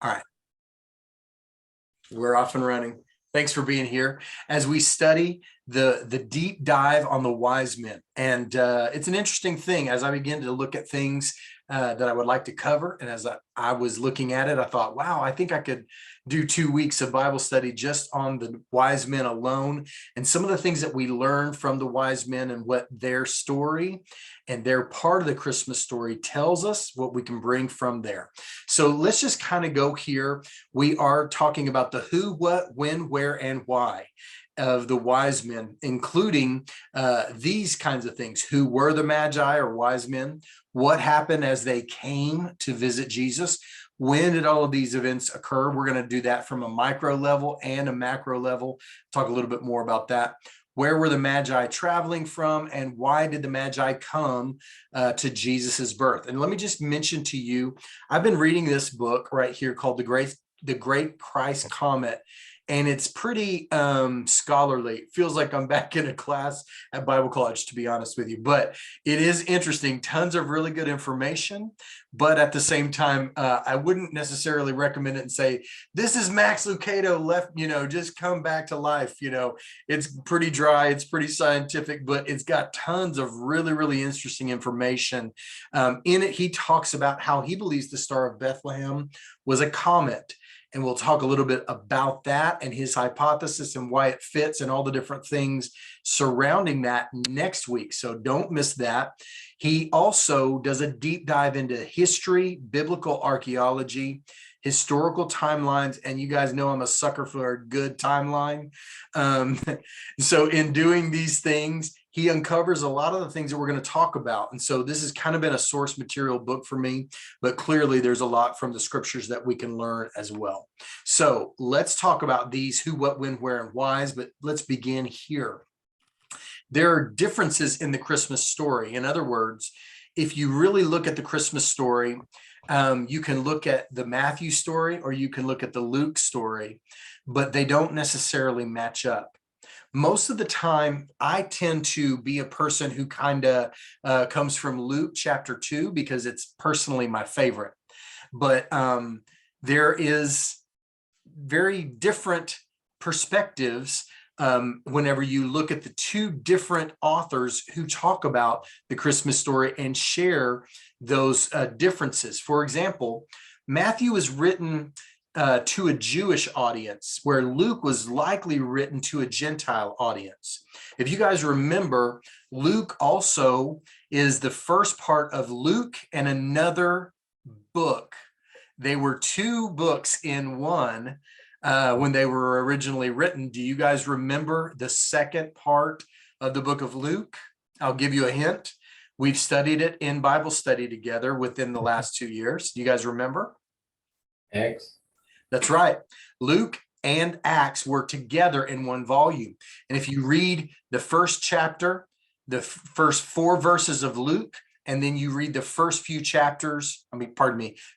All right, we're off and running. Thanks for being here as we study the deep dive on the wise men. And it's an interesting thing as I begin to look at things that I would like to cover. And as I was looking at it, I thought, wow, I think I could do 2 weeks of Bible study just on the wise men alone and some of the things that we learn from the wise men and what their story and their part of the Christmas story tells us, what we can bring from there. So let's just kind of go here. We are talking about the who, what, when, where, and why of the wise men, including these kinds of things. Who were the magi or wise men? What happened as they came to visit Jesus? When did all of these events occur? We're going to do that from a micro level and a macro level. Talk a little bit more about that. Where were the magi traveling from, and why did the magi come to Jesus's birth? And let me just mention to you, I've been reading this book right here called The Great Christ Comet, and it's pretty scholarly. It feels like I'm back in a class at Bible college, to be honest with you, but it is interesting. Tons of really good information, but at the same time, I wouldn't necessarily recommend it and say, this is Max Lucado left, just come back to life. It's pretty dry, it's pretty scientific, but it's got tons of really, really interesting information. In it, he talks about how he believes the Star of Bethlehem was a comet. And we'll talk a little bit about that and his hypothesis and why it fits and all the different things surrounding that next week. So don't miss that. He also does a deep dive into history, biblical archaeology, historical timelines, and you guys know I'm a sucker for a good timeline. So in doing these things, he uncovers a lot of the things that we're going to talk about. And so this has kind of been a source material book for me, but clearly there's a lot from the scriptures that we can learn as well. So let's talk about these who, what, when, where, and whys, but let's begin here. There are differences in the Christmas story. In other words, if you really look at the Christmas story, you can look at the Matthew story or you can look at the Luke story, but they don't necessarily match up. Most of the time, I tend to be a person who kind of comes from Luke chapter 2 because it's personally my favorite. But there is very different perspectives whenever you look at the two different authors who talk about the Christmas story and share those differences. For example, Matthew was written to a Jewish audience, where Luke was likely written to a Gentile audience. If you guys remember, Luke also is the first part of Luke and another book. They were two books in one when they were originally written. Do you guys remember the second part of the book of Luke? I'll give you a hint. We've studied it in Bible study together within the last 2 years. Do you guys remember? Acts. That's right. Luke and Acts were together in one volume. And if you read the first chapter, the first 4 verses of Luke, and then you read the first few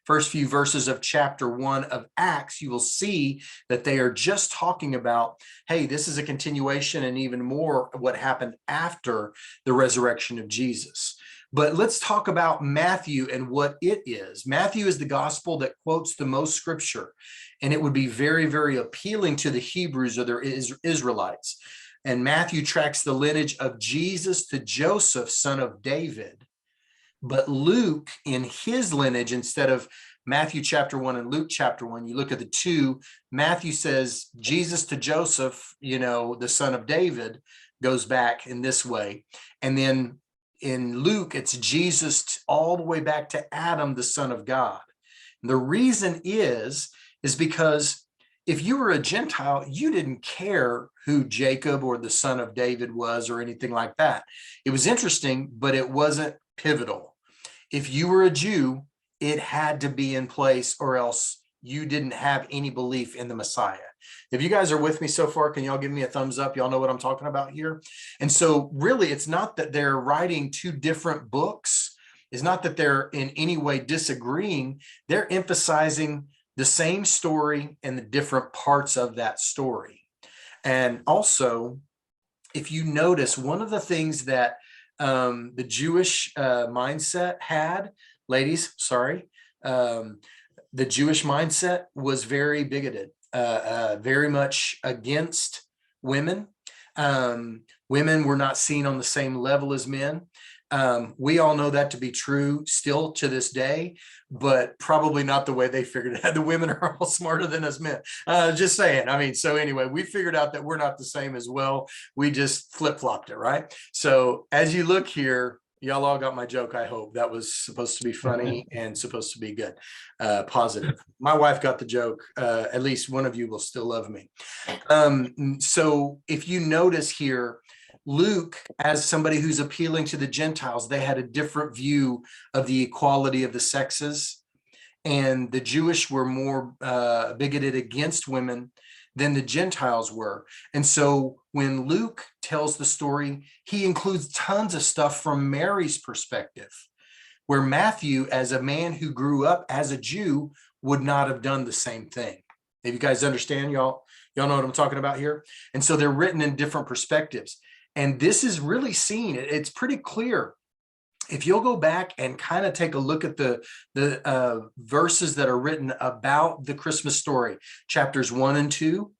first few verses of chapter 1 of Acts, you will see that they are just talking about, hey, this is a continuation and even more of what happened after the resurrection of Jesus. But let's talk about Matthew and what it is. Matthew is the gospel that quotes the most scripture, and it would be very, very appealing to the Hebrews or their Israelites. And Matthew tracks the lineage of Jesus to Joseph, son of David. But Luke, in his lineage, instead of Matthew chapter 1 and Luke chapter 1, you look at the two, Matthew says Jesus to Joseph, the son of David, goes back in this way. And then in Luke, it's Jesus all the way back to Adam, the son of God. And the reason is because if you were a Gentile, you didn't care who Jacob or the son of David was or anything like that. It was interesting, but it wasn't pivotal. If you were a Jew, it had to be in place or else you didn't have any belief in the Messiah. If you guys are with me so far, can y'all give me a thumbs up? Y'all know what I'm talking about here? And so really, it's not that they're writing two different books. It's not that they're in any way disagreeing. They're emphasizing the same story and the different parts of that story. And also, if you notice, one of the things that the Jewish mindset had, ladies, sorry, the Jewish mindset was very bigoted, very much against women. Women were not seen on the same level as men. We all know that to be true still to this day, but probably not the way they figured it out. The women are all smarter than us men. Just saying. I mean, so anyway, we figured out that we're not the same as well. We just flip-flopped it, right? So as you look here, y'all all got my joke. I hope that was supposed to be funny and supposed to be good, positive. My wife got the joke. At least one of you will still love me. So if you notice here, Luke, as somebody who's appealing to the Gentiles, they had a different view of the equality of the sexes, and the Jewish were more bigoted against women than the Gentiles were. And so when Luke tells the story, he includes tons of stuff from Mary's perspective, where Matthew, as a man who grew up as a Jew, would not have done the same thing. If you guys understand, y'all know what I'm talking about here? And so they're written in different perspectives. And this is really seen. It's pretty clear. If you'll go back and kind of take a look at the verses that are written about the Christmas story, chapters 1 and 2,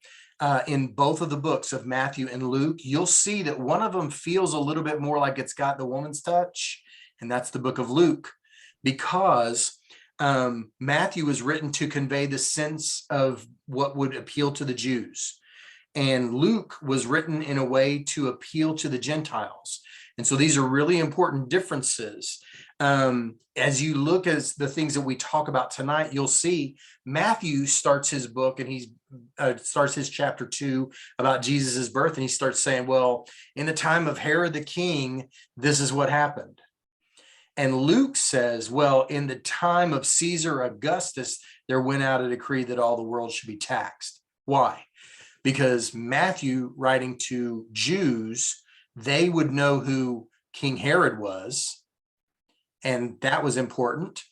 in both of the books of Matthew and Luke, you'll see that one of them feels a little bit more like it's got the woman's touch, and that's the book of Luke, because Matthew was written to convey the sense of what would appeal to the Jews. And Luke was written in a way to appeal to the Gentiles. And so these are really important differences. As you look at the things that we talk about tonight, you'll see Matthew starts his book and he starts his chapter 2 about Jesus's birth. And he starts saying, well, in the time of Herod the king, this is what happened. And Luke says, well, in the time of Caesar Augustus, there went out a decree that all the world should be taxed. Why? Because Matthew, writing to Jews, they would know who King Herod was, and that was important.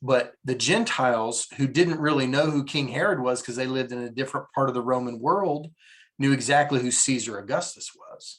But the Gentiles, who didn't really know who King Herod was because they lived in a different part of the Roman world, knew exactly who Caesar Augustus was.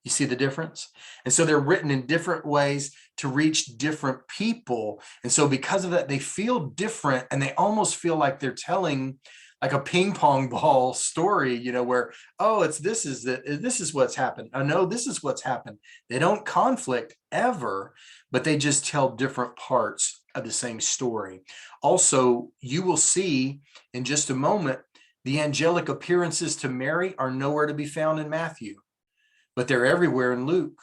You see the difference? And so they're written in different ways to reach different people. And so because of that, they feel different, and they almost feel like they're telling like a ping pong ball story, where, oh, this is what's happened. Oh, no, this is what's happened. They don't conflict ever, but they just tell different parts of the same story. Also, you will see in just a moment, the angelic appearances to Mary are nowhere to be found in Matthew, but they're everywhere in Luke.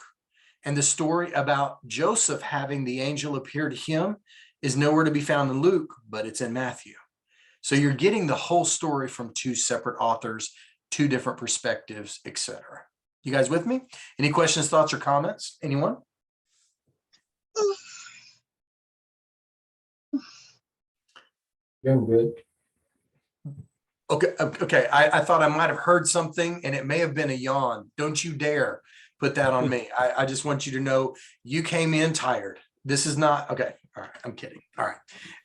And the story about Joseph having the angel appear to him is nowhere to be found in Luke, but it's in Matthew. So you're getting the whole story from two separate authors, two different perspectives, etc. You guys with me? Any questions, thoughts, or comments? Anyone? Yeah, I'm good. Okay. I thought I might have heard something, and it may have been a yawn. Don't you dare put that on me. I just want you to know you came in tired. This is not okay. All right, I'm kidding. All right,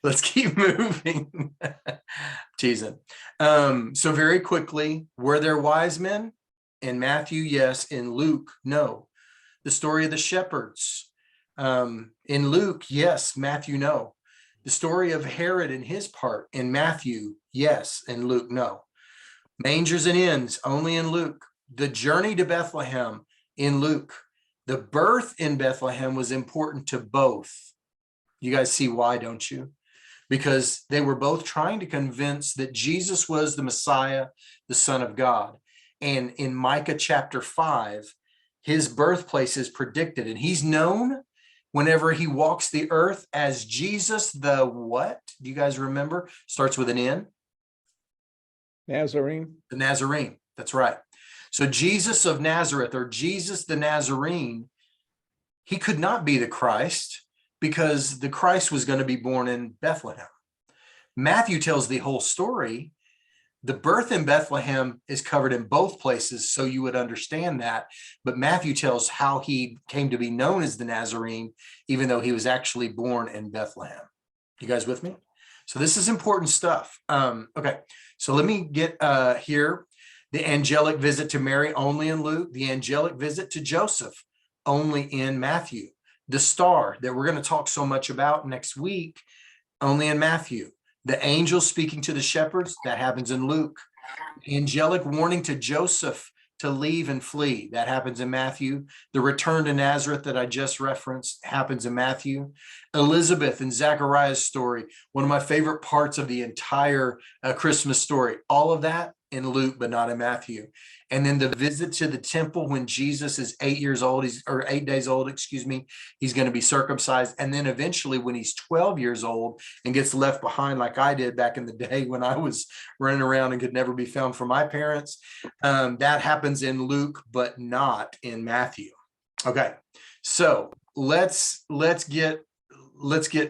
let's keep moving. Teasing. So very quickly, were there wise men? In Matthew, yes. In Luke, no. The story of the shepherds. In Luke, yes. Matthew, no. The story of Herod and his part in Matthew, yes. In Luke, no. Mangers and inns, only in Luke. The journey to Bethlehem, in Luke. The birth in Bethlehem was important to both. You guys see why, don't you? Because they were both trying to convince that Jesus was the Messiah, the Son of God. And in Micah chapter 5, his birthplace is predicted, and he's known whenever he walks the earth as Jesus the what? Do you guys remember? Starts with an N. Nazarene. The Nazarene. That's right. So Jesus of Nazareth, or Jesus the Nazarene, he could not be the Christ because the Christ was going to be born in Bethlehem. Matthew tells the whole story. The birth in Bethlehem is covered in both places, so you would understand that. But Matthew tells how he came to be known as the Nazarene, even though he was actually born in Bethlehem. You guys with me? So this is important stuff. Okay, so let me get here. The angelic visit to Mary, only in Luke. The angelic visit to Joseph, only in Matthew. The star that we're going to talk so much about next week, only in Matthew. The angel speaking to the shepherds, that happens in Luke. Angelic warning to Joseph to leave and flee, that happens in Matthew. The return to Nazareth that I just referenced happens in Matthew. Elizabeth and Zachariah's story, one of my favorite parts of the entire Christmas story, all of that in Luke, but not in Matthew. And then the visit to the temple when Jesus is 8 years old, or 8 days old, excuse me, he's going to be circumcised. And then eventually when he's 12 years old and gets left behind like I did back in the day when I was running around and could never be found from my parents, that happens in Luke, but not in Matthew. Okay, so let's get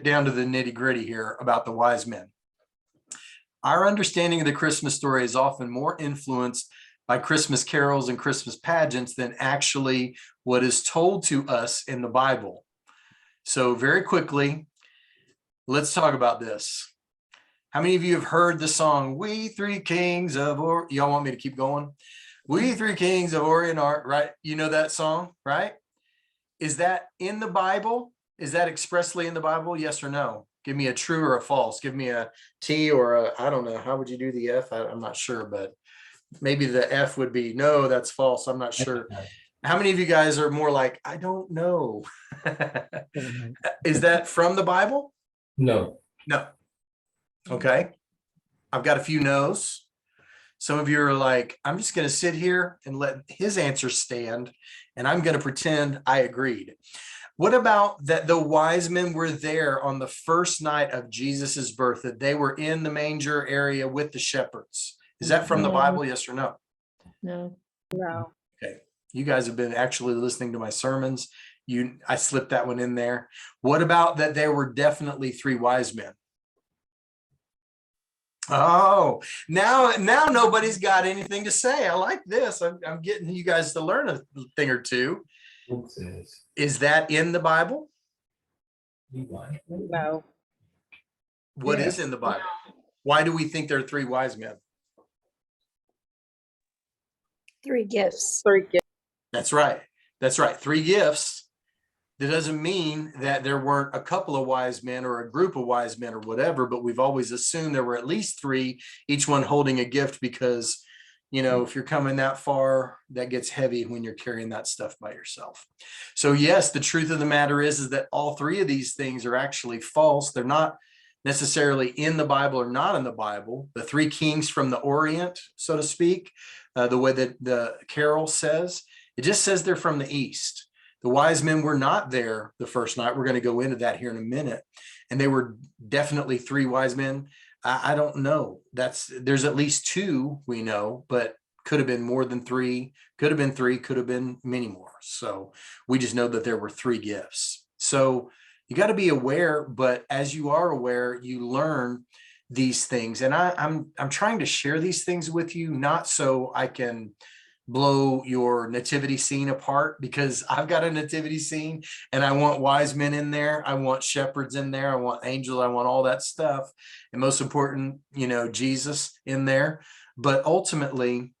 down to the nitty-gritty here about the wise men. Our understanding of the Christmas story is often more influenced by Christmas carols and Christmas pageants than actually what is told to us in the Bible. So very quickly, let's talk about this. How many of you have heard the song, "We Three Kings of Orient"? Y'all want me to keep going? "We Three Kings of Orient are," right? You know that song, right? Is that in the Bible? Is that expressly in the Bible? Yes or no? Give me a true or a false. Give me a T or a, I don't know. How would you do the F? I'm not sure, but maybe the F would be, no, that's false. I'm not sure. How many of you guys are more like, I don't know? Is that from the Bible? No. No. Okay. I've got a few no's. Some of you are like, I'm just going to sit here and let his answer stand, and I'm going to pretend I agreed. What about that the wise men were there on the first night of Jesus's birth, that they were in the manger area with the shepherds? Is that from the Bible? Yes or no? No. Okay. You guys have been actually listening to my sermons. I slipped that one in there. What about that there were definitely 3 wise men? Oh, now nobody's got anything to say. I like this. I'm getting you guys to learn a thing or two. Is that in the Bible? No. What is in the Bible? Why do we think there are 3 wise men? 3 gifts. That's right. That's right. 3 gifts. That doesn't mean that there weren't a couple of wise men or a group of wise men or whatever, but we've always assumed there were at least 3, each one holding a gift, because, you know, if you're coming that far, that gets heavy when you're carrying that stuff by yourself. So yes, the truth of the matter is that all 3 of these things are actually false. They're not necessarily in the Bible or not in the Bible. The 3 kings from the Orient, so to speak, the way that the carol says, it just says they're from the East. The wise men were not there the first night. We're going to go into that here in a minute. And they were definitely 3 wise men. I don't know. There's at least 2 we know, but could have been more than 3, could have been 3, could have been many more. So we just know that there were 3 gifts. So you got to be aware, but as you are aware, you learn these things. And I'm trying to share these things with you, not so I can blow your nativity scene apart, because I've got a nativity scene and I want wise men in there. I want shepherds in there. I want angels. I want all that stuff. And most important, you know, Jesus in there. But ultimately,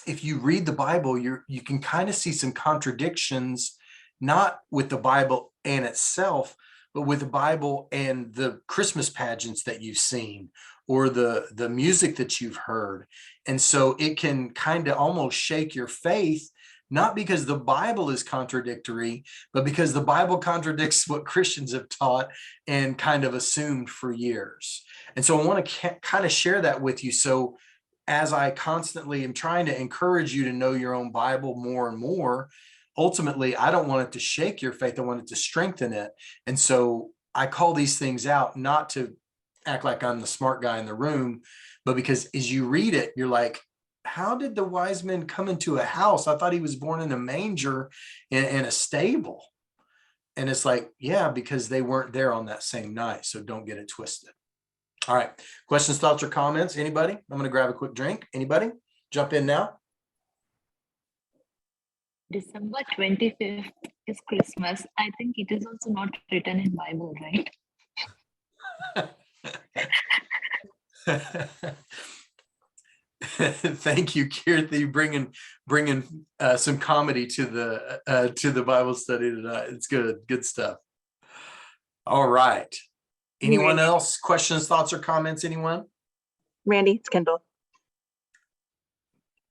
if you read the Bible, you can kind of see some contradictions, not with the Bible and itself, but with the Bible and the Christmas pageants that you've seen, or the music that you've heard. And so it can kind of almost shake your faith, not because the Bible is contradictory, but because the Bible contradicts what Christians have taught and kind of assumed for years. And so I want to kind of share that with you. So as I constantly am trying to encourage you to know your own Bible more and more, ultimately, I don't want it to shake your faith. I want it to strengthen it. And so I call these things out, not to act like I'm the smart guy in the room, but because as you read it, you're like, how did the wise men come into a house? I thought he was born in a manger in a stable. And it's like, yeah, because they weren't there on that same night. So don't get it twisted. All right. Questions, thoughts, or comments? Anybody? I'm going to grab a quick drink. Anybody? Jump in now. December 25th is Christmas. I think it is also not written in Bible, right? Thank you, Kirthi, bringing some comedy to the Bible study tonight. It's good stuff. All right. Anyone else? Questions, thoughts, or comments? Anyone? Randy, it's Kendall.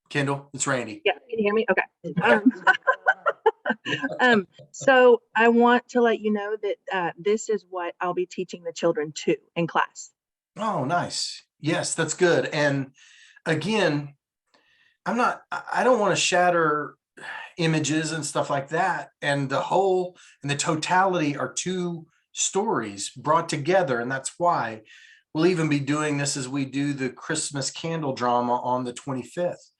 Kendall, it's Randy. Yeah, can you hear me? Okay. So I want to let you know that this is what I'll be teaching the children too in class. Oh, nice. Yes, that's good. And again, I don't want to shatter images and stuff like that. And the whole and the totality are two stories brought together. And that's why we'll even be doing this as we do the Christmas candle drama on the 25th.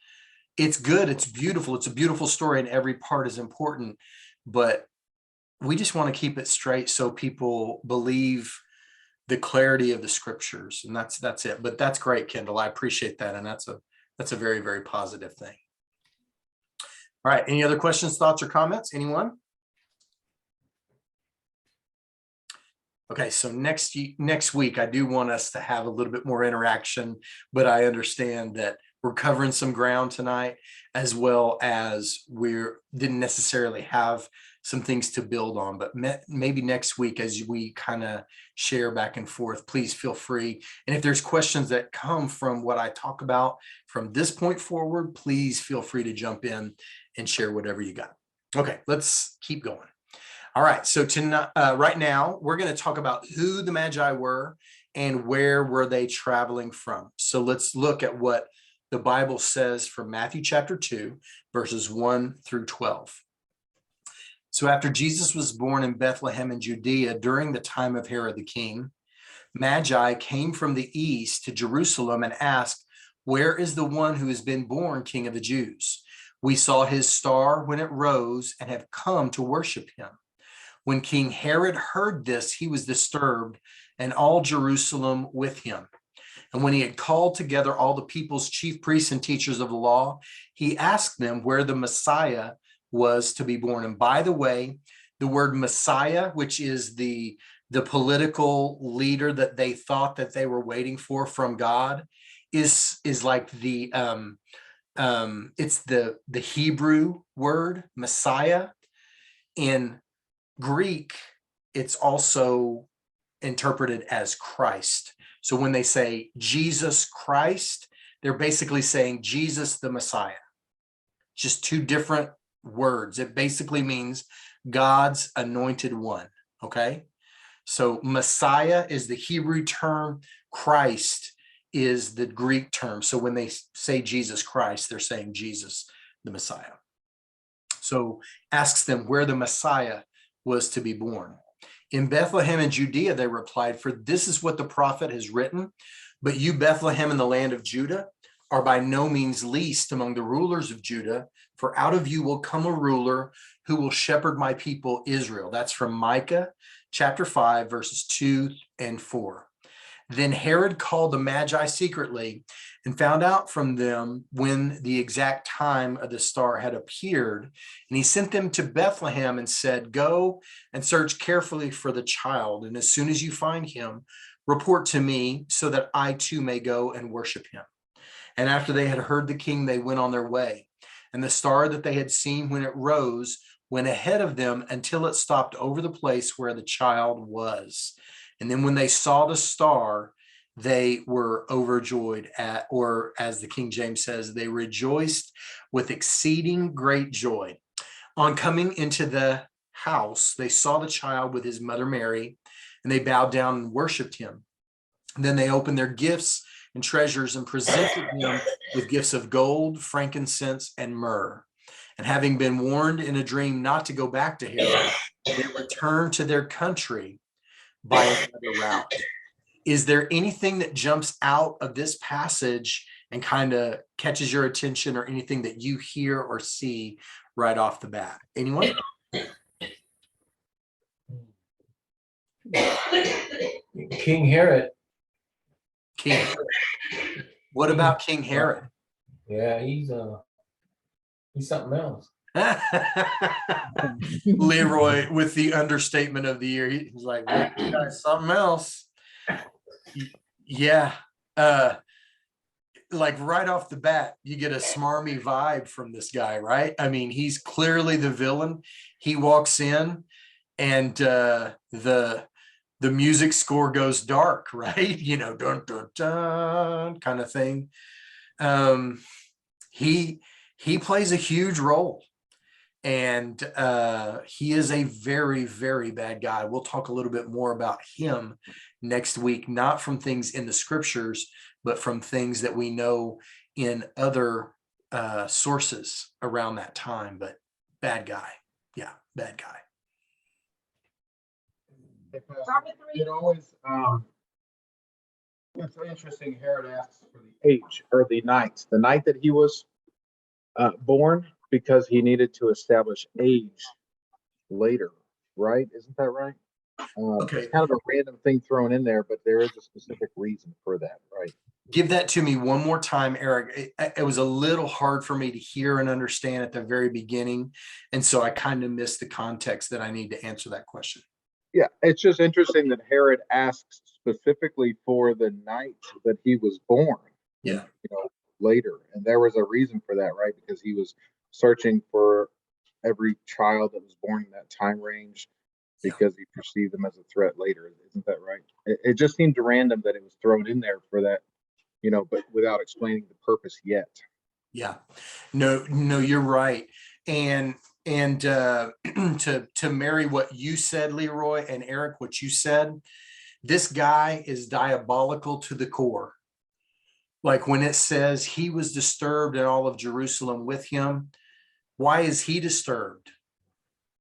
It's good. It's beautiful. It's a beautiful story and every part is important, but we just want to keep it straight so people believe the clarity of the scriptures. And that's it. But that's great, Kendall. I appreciate that. And that's a very, very positive thing. All right. Any other questions, thoughts, or comments? Anyone? Okay, so next week, I do want us to have a little bit more interaction, but I understand that we're covering some ground tonight, as well as we didn't necessarily have some things to build on, but maybe next week as we kind of share back and forth, please feel free. And if there's questions that come from what I talk about from this point forward, please feel free to jump in and share whatever you got. Okay, let's keep going. All right, so tonight, right now, we're going to talk about who the Magi were and where were they traveling from. So let's look at what the Bible says from Matthew chapter 2, verses 1 through 12. So after Jesus was born in Bethlehem in Judea during the time of Herod the king, Magi came from the east to Jerusalem and asked, "Where is the one who has been born King of the Jews? We saw his star when it rose and have come to worship him." When King Herod heard this, he was disturbed, and all Jerusalem with him. And when he had called together all the people's chief priests and teachers of the law, he asked them where the Messiah was to be born. And by the way, the word Messiah, which is the political leader that they thought that they were waiting for from God, is like the it's the Hebrew word Messiah. In Greek, it's also interpreted as Christ. So when they say Jesus Christ, they're basically saying Jesus the Messiah. Just two different words. It basically means God's anointed one. Okay. So Messiah is the Hebrew term. Christ is the Greek term. So when they say Jesus Christ, they're saying Jesus the Messiah. So asks them where the Messiah was to be born. In Bethlehem in Judea, they replied, "For this is what the prophet has written. But you, Bethlehem, in the land of Judah, are by no means least among the rulers of Judah, for out of you will come a ruler who will shepherd my people Israel." That's from Micah chapter 5, verses 2 and 4. Then Herod called the Magi secretly and found out from them when the exact time of the star had appeared. And he sent them to Bethlehem and said, "Go and search carefully for the child. And as soon as you find him, report to me so that I too may go and worship him." And after they had heard the king, they went on their way. And the star that they had seen when it rose went ahead of them until it stopped over the place where the child was. And then when they saw the star, they were overjoyed at, or as the King James says, they rejoiced with exceeding great joy. On coming into the house, they saw the child with his mother Mary, and they bowed down and worshiped him. And then they opened their gifts and treasures and presented him with gifts of gold, frankincense, and myrrh. And having been warned in a dream not to go back to Herod, they returned to their country by another route. Is there anything that jumps out of this passage and kind of catches your attention, or anything that you hear or see right off the bat? Anyone? King Herod. King Herod. What about King Herod? Yeah, he's something else. Leroy with the understatement of the year. He's like, "Well, you guys, something else." Yeah. Like right off the bat, you get a smarmy vibe from this guy, right? I mean, he's clearly the villain. He walks in and the the music score goes dark, right? You know, dun dun dun kind of thing. Um, he plays a huge role, and he is a very, very bad guy. We'll talk a little bit more about him next week, not from things in the scriptures, but from things that we know in other sources around that time. But bad guy. Yeah, bad guy. It always, it's interesting. Herod asks for the age or the night that he was born, because he needed to establish age later, right? Isn't that right? Okay. It's kind of a random thing thrown in there, but there is a specific reason for that, right? Give that to me one more time, Eric. It was a little hard for me to hear and understand at the very beginning. And so I kind of missed the context that I need to answer that question. Yeah, it's just interesting that Herod asks specifically for the night that he was born. Yeah. You know, later, and there was a reason for that, right? Because he was searching for every child that was born in that time range, because he perceived them as a threat later. Isn't that right? It just seemed random that it was thrown in there for that, you know, but without explaining the purpose yet. Yeah, no, you're right. And to marry what you said, Leroy, and Eric, what you said, this guy is diabolical to the core. Like when it says he was disturbed and all of Jerusalem with him, why is he disturbed?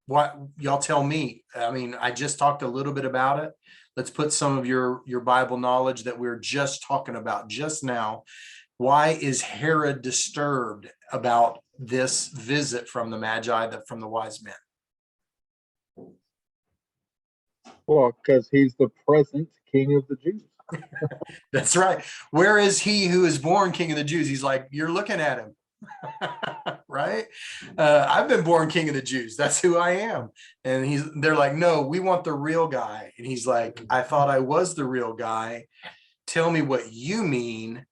What, y'all tell me. I mean, I just talked a little bit about it. Let's put some of your Bible knowledge that we're just talking about just now. Why is Herod disturbed about this visit from the Magi, from the wise men? Well, because he's the present king of the Jews. That's right. Where is he who is born king of the Jews? He's like, you're looking at him. Right? I've been born king of the Jews. That's who I am. And they're like, no, we want the real guy. And he's like, I thought I was the real guy. Tell me what you mean.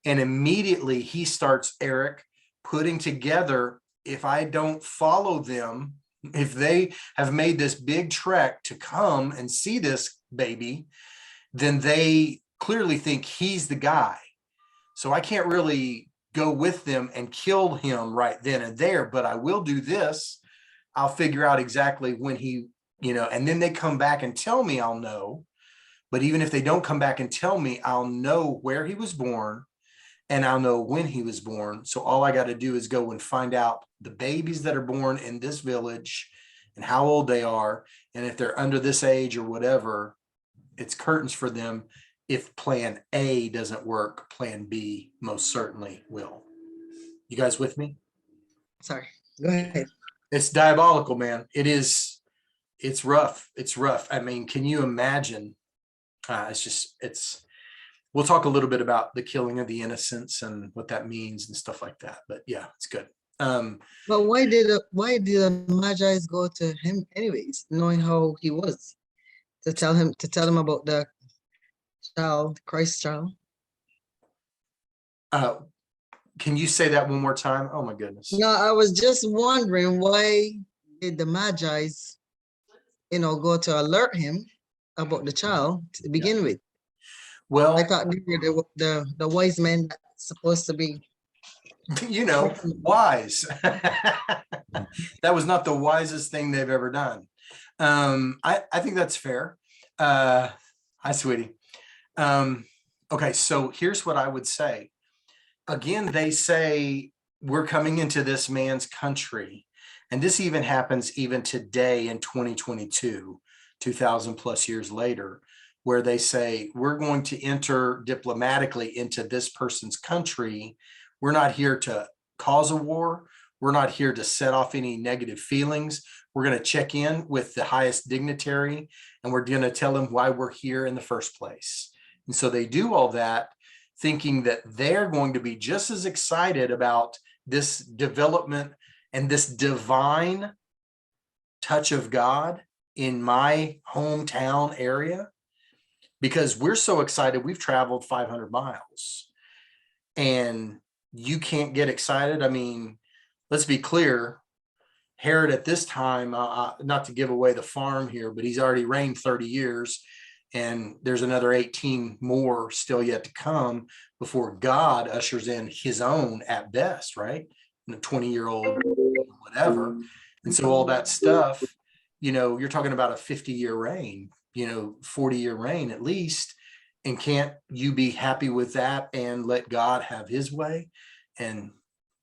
And immediately he starts, Eric, putting together, if I don't follow them, if they have made this big trek to come and see this baby, then they clearly think he's the guy. So I can't really go with them and kill him right then and there, but I will do this. I'll figure out exactly when he, you know, and then they come back and tell me, I'll know. But even if they don't come back and tell me, I'll know where he was born and I'll know when he was born. So all I got to do is go and find out the babies that are born in this village and how old they are. And if they're under this age or whatever, it's curtains for them. If plan A doesn't work, plan B most certainly will. You guys with me? Sorry, go ahead. It's diabolical, man. It is. It's rough. It's rough. I mean, can you imagine? We'll talk a little bit about the killing of the innocents and what that means and stuff like that. But yeah, it's good. But why did the Magi's go to him anyways, knowing how he was, to tell him about the child, Christ child? Can you say that one more time? Oh my goodness. No, I was just wondering, why did the Magi's, go to alert him about the child to begin with? Well, I thought they were the wise men that's supposed to be. Wise. That was not the wisest thing they've ever done. I think that's fair. Hi, sweetie. Okay, so here's what I would say. Again, they say we're coming into this man's country. And this even happens even today in 2022, 2000 plus years later, where they say we're going to enter diplomatically into this person's country. We're not here to cause a war. We're not here to set off any negative feelings. We're going to check in with the highest dignitary and we're going to tell them why we're here in the first place. And so they do all that thinking that they're going to be just as excited about this development and this divine touch of God in my hometown area, because we're so excited. We've traveled 500 miles and you can't get excited. I mean, let's be clear. Herod at this time, not to give away the farm here, but he's already reigned 30 years. And there's another 18 more still yet to come before God ushers in his own at best, right? And a 20-year-old, whatever. And so all that stuff, you're talking about a 50-year reign, 40-year reign at least. And can't you be happy with that and let God have his way? And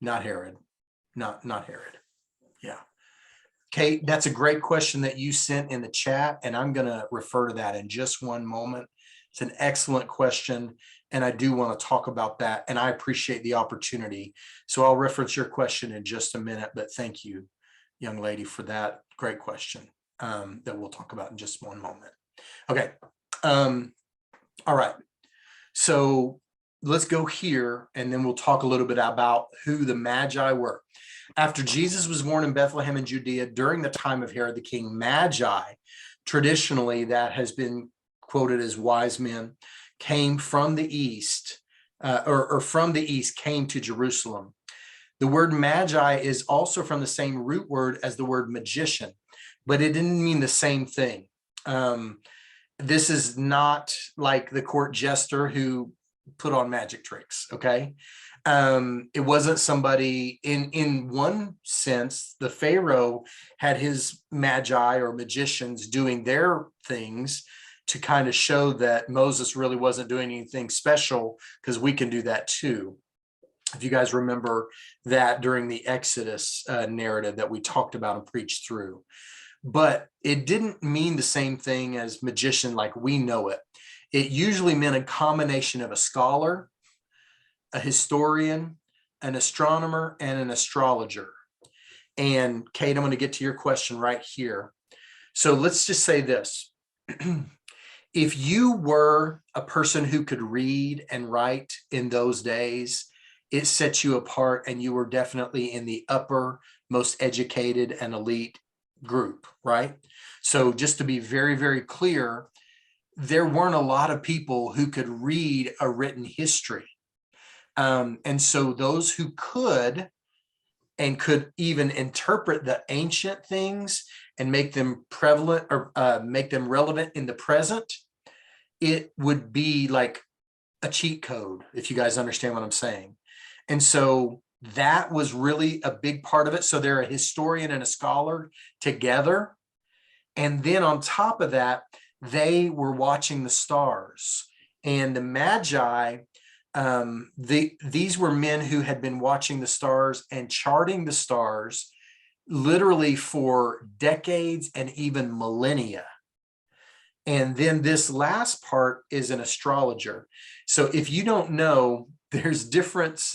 not Herod, not Herod. Yeah. Kate, that's a great question that you sent in the chat, and I'm going to refer to that in just one moment. It's an excellent question, and I do want to talk about that, and I appreciate the opportunity. So I'll reference your question in just a minute, but thank you, young lady, for that great question that we'll talk about in just one moment. Okay. All right. So let's go here, and then we'll talk a little bit about who the Magi were. After Jesus was born in Bethlehem in Judea during the time of Herod the king, Magi, traditionally that has been quoted as wise men, came from the east, or from the east came to Jerusalem. The word Magi is also from the same root word as the word magician, but it didn't mean the same thing. This is not like the court jester who put on magic tricks, okay? It wasn't somebody in one sense, the Pharaoh had his magi or magicians doing their things to kind of show that Moses really wasn't doing anything special, because we can do that too. If you guys remember that during the Exodus narrative that we talked about and preached through. But it didn't mean the same thing as magician like we know it. It usually meant a combination of a scholar, a historian, an astronomer, and an astrologer. And Kate, I'm going to get to your question right here. So let's just say this. If you were a person who could read and write in those days, it sets you apart, and you were definitely in the upper, most educated and elite group, right? So just to be very, very clear, there weren't a lot of people who could read a written history. And so those who could and could even interpret the ancient things and make them prevalent or make them relevant in the present, it would be like a cheat code, if you guys understand what I'm saying. And so that was really a big part of it. So they're a historian and a scholar together. And then on top of that, they were watching the stars. And the Magi, these were men who had been watching the stars and charting the stars literally for decades and even millennia. And then this last part is an astrologer. So if you don't know, there's a difference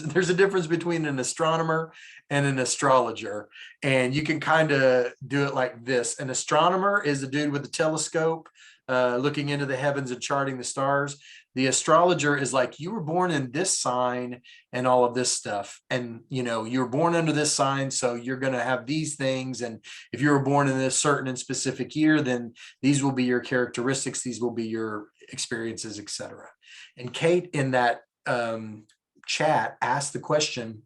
between an astronomer and an astrologer. And you can kind of do it like this. An astronomer is a dude with a telescope looking into the heavens and charting the stars. The astrologer is like, you were born in this sign and all of this stuff. And, you were born under this sign, so you're going to have these things. And if you were born in this certain and specific year, then these will be your characteristics. These will be your experiences, etc. And Kate in that chat asked the question,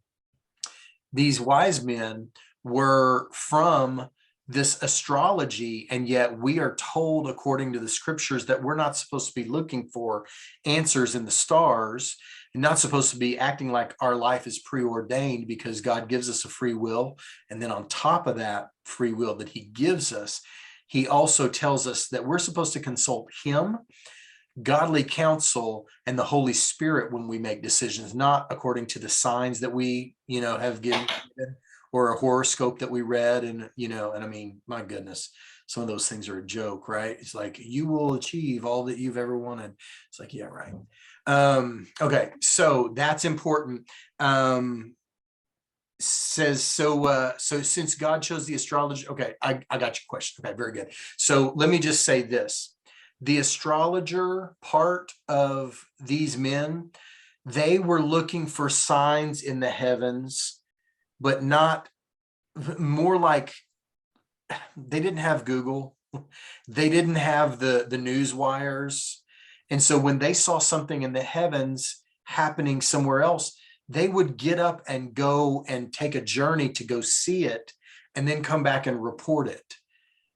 these wise men were from this astrology, and yet we are told according to the scriptures that we're not supposed to be looking for answers in the stars, and not supposed to be acting like our life is preordained, because God gives us a free will. And then on top of that free will that he gives us, he also tells us that we're supposed to consult him, godly counsel, and the Holy Spirit when we make decisions, not according to the signs that we, have given, or a horoscope that we read. And, and I mean, my goodness, some of those things are a joke, right? It's like, you will achieve all that you've ever wanted. It's like, yeah, right. Okay. So that's important. Says, so since God chose the astrologer, okay, I got your question. Okay, very good. So let me just say this. The astrologer part of these men, they were looking for signs in the heavens, but not more like they didn't have Google. They didn't have the news wires. And so when they saw something in the heavens happening somewhere else, they would get up and go and take a journey to go see it and then come back and report it.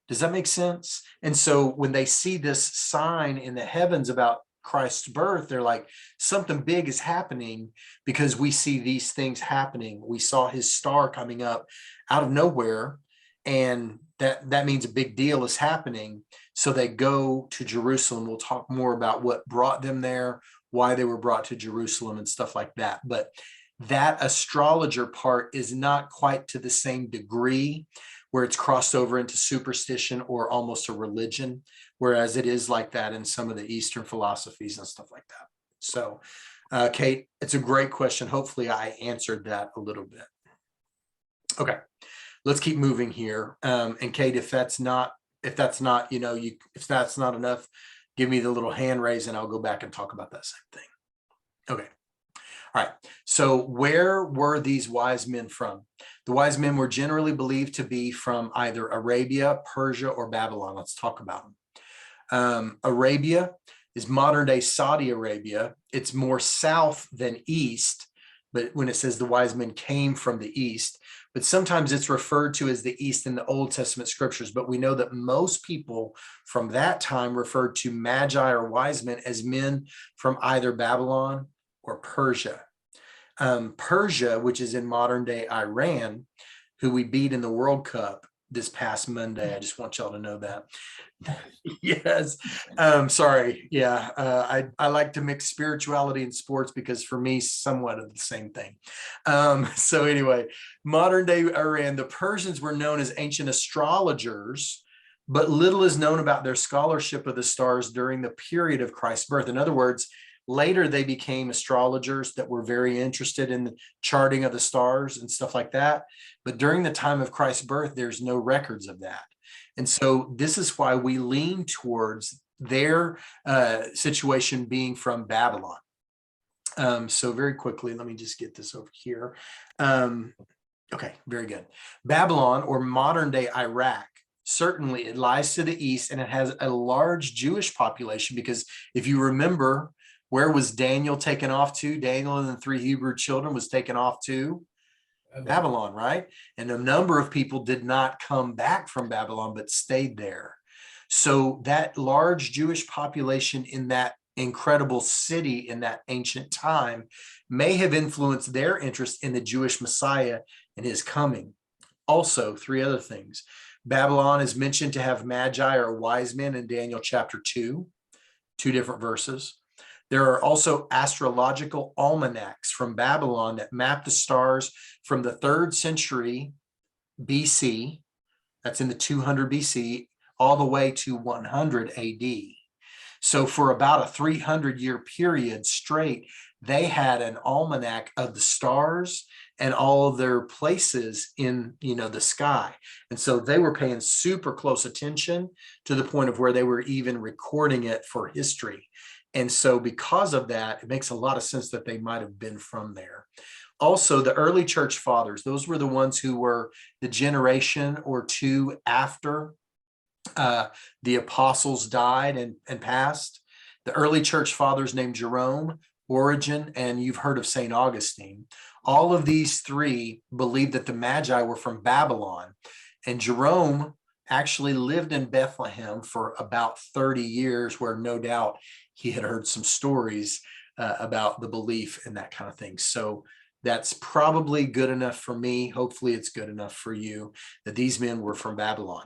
Does that make sense? And so when they see this sign in the heavens about Christ's birth, they're like, something big is happening because we see these things happening. We saw his star coming up out of nowhere, and that means a big deal is happening. So they go to Jerusalem. We'll talk more about what brought them there, why they were brought to Jerusalem and stuff like that. But that astrologer part is not quite to the same degree where it's crossed over into superstition or almost a religion, whereas it is like that in some of the Eastern philosophies and stuff like that. So, Kate, it's a great question. Hopefully I answered that a little bit. Okay, let's keep moving here. And Kate, if that's not, if that's not enough, give me the little hand raise and I'll go back and talk about that same thing. Okay. All right. So where were these wise men from? The wise men were generally believed to be from either Arabia, Persia, or Babylon. Let's talk about them. Arabia is modern day Saudi Arabia. It's more south than east, but when it says the wise men came from the east, but sometimes it's referred to as the east in the Old Testament scriptures. But we know that most people from that time referred to magi or wise men as men from either Babylon or Persia. Persia, which is in modern day Iran, who we beat in the World Cup this past Monday. I just want y'all to know that. Yes. Sorry. Yeah. I like to mix spirituality and sports because for me, somewhat of the same thing. So anyway, modern day Iran, the Persians were known as ancient astrologers, but little is known about their scholarship of the stars during the period of Christ's birth. In other words, later they became astrologers that were very interested in the charting of the stars and stuff like that. But during the time of Christ's birth, there's no records of that. And so this is why we lean towards their situation being from Babylon. So very quickly, let me just get this over here. Okay, very good. Babylon, or modern day Iraq, certainly it lies to the east, and it has a large Jewish population, because if you remember, where was Daniel taken off to? Daniel and the 3 Hebrew children was taken off to Babylon, right? And a number of people did not come back from Babylon, but stayed there. So that large Jewish population in that incredible city in that ancient time may have influenced their interest in the Jewish Messiah and his coming. Also, 3 other things. Babylon is mentioned to have magi or wise men in Daniel chapter 2, 2 different verses. There are also astrological almanacs from Babylon that map the stars from the 3rd century BC, that's in the 200 BC, all the way to 100 AD. So for about a 300-year period straight, they had an almanac of the stars and all of their places in, the sky. And so they were paying super close attention to the point of where they were even recording it for history. And so because of that, it makes a lot of sense that they might have been from there. Also, the early church fathers, those were the ones who were the generation or 2 after the apostles died and passed. The early church fathers named Jerome, Origen, and you've heard of St. Augustine. All of these 3 believed that the Magi were from Babylon. And Jerome actually lived in Bethlehem for about 30 years, where no doubt he had heard some stories about the belief and that kind of thing. So that's probably good enough for me. Hopefully it's good enough for you that these men were from Babylon.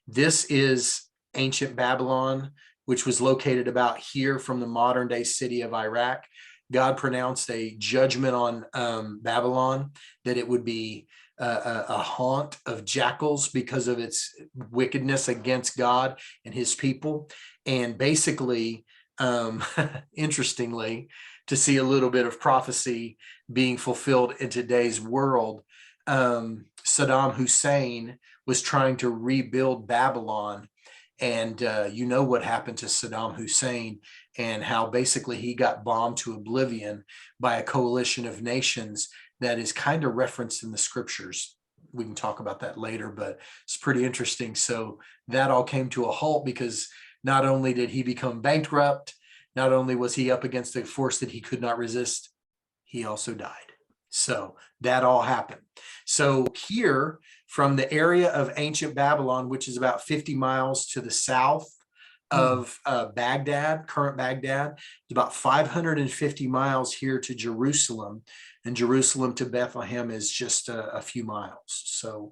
This is ancient Babylon, which was located about here from the modern day city of Iraq. God pronounced a judgment on Babylon, that it would be a haunt of jackals because of its wickedness against God and his people. And basically, interestingly, to see a little bit of prophecy being fulfilled in today's world, Saddam Hussein was trying to rebuild Babylon. And you know what happened to Saddam Hussein, and how basically he got bombed to oblivion by a coalition of nations that is kind of referenced in the scriptures. We can talk about that later, but it's pretty interesting. So that all came to a halt because not only did he become bankrupt, not only was he up against a force that he could not resist, he also died. So that all happened. So here from the area of ancient Babylon, which is about 50 miles to the south of Baghdad, current Baghdad, it's about 550 miles here to Jerusalem, and Jerusalem to Bethlehem is just a few miles. So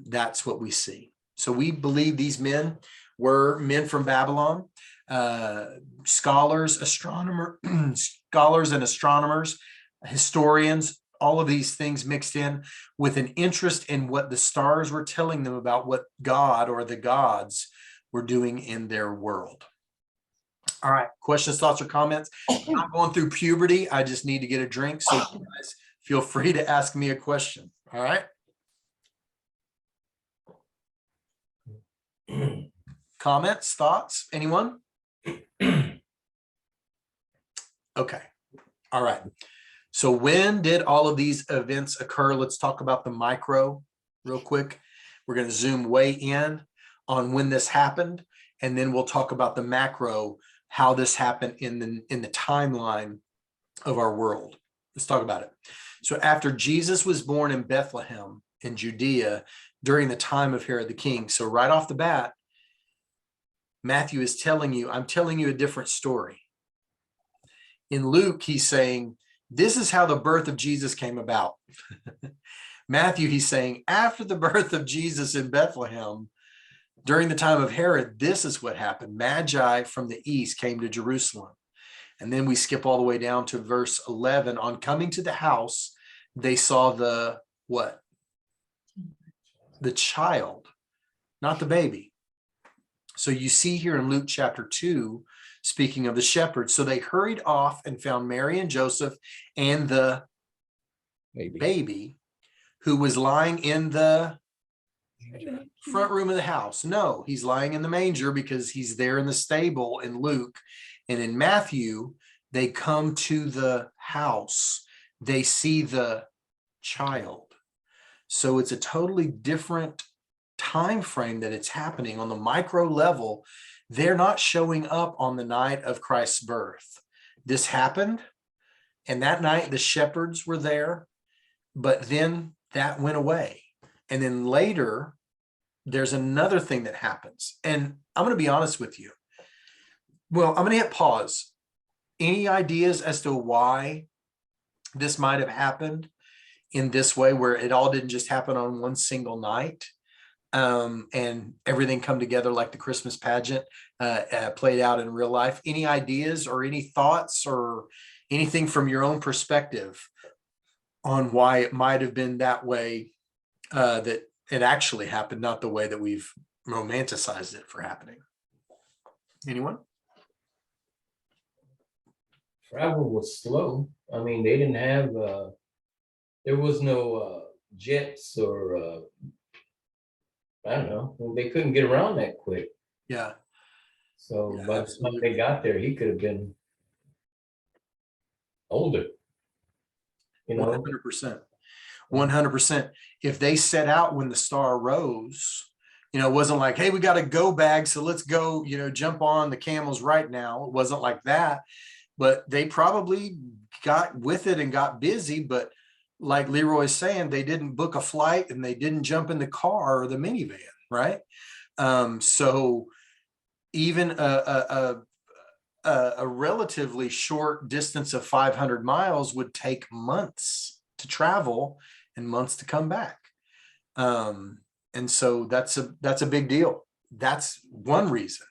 that's what we see. So we believe these men were men from Babylon, scholars, scholars and astronomers, historians, all of these things mixed in with an interest in what the stars were telling them about what God or the gods were doing in their world. All right, questions, thoughts, or comments? I'm going through puberty. I just need to get a drink. So you guys feel free to ask me a question. All right. Comments, thoughts, anyone? Okay. All right. So when did all of these events occur? Let's talk about the micro real quick. We're going to zoom way in on when this happened, and then we'll talk about the macro, how this happened in the timeline of our world. Let's talk about it. So after Jesus was born in Bethlehem in Judea during the time of Herod the king, so right off the bat, Matthew is telling you, I'm telling you a different story. In Luke, he's saying, this is how the birth of Jesus came about. Matthew, he's saying, after the birth of Jesus in Bethlehem, during the time of Herod, this is what happened. Magi from the east came to Jerusalem. And then we skip all the way down to verse 11. On coming to the house, they saw the what? The child, not the baby. So you see here in Luke chapter 2, speaking of the shepherds. So they hurried off and found Mary and Joseph and the baby who was lying in the front room of the house. No, he's lying in the manger because he's there in the stable in Luke. And in Matthew, they come to the house. They see the child. So it's a totally different time frame that it's happening on the micro level. They're not showing up on the night of Christ's birth. This happened, and that night the shepherds were there, but then that went away. And then later, there's another thing that happens. And I'm going to be honest with you. Well, I'm going to hit pause. Any ideas as to why this might have happened in this way, where it all didn't just happen on one single night? And everything come together like the Christmas pageant played out in real life. Any ideas or any thoughts or anything from your own perspective on why it might have been that way, that it actually happened, not the way that we've romanticized it for happening? Anyone? Travel was slow. I mean, they didn't have, there was no jets or I don't know. They couldn't get around that quick. Yeah. So Yeah, by the time absolutely. they got there, he could have been older. You know, 100%. 100%. If they set out when the star rose, it wasn't like, hey, we got a go bag, so let's go, jump on the camels right now. It wasn't like that, but they probably got with it and got busy. But like Leroy's saying, they didn't book a flight and they didn't jump in the car or the minivan, right? So even a relatively short distance of 500 miles would take months to travel and months to come back. And so that's a big deal. That's one reason.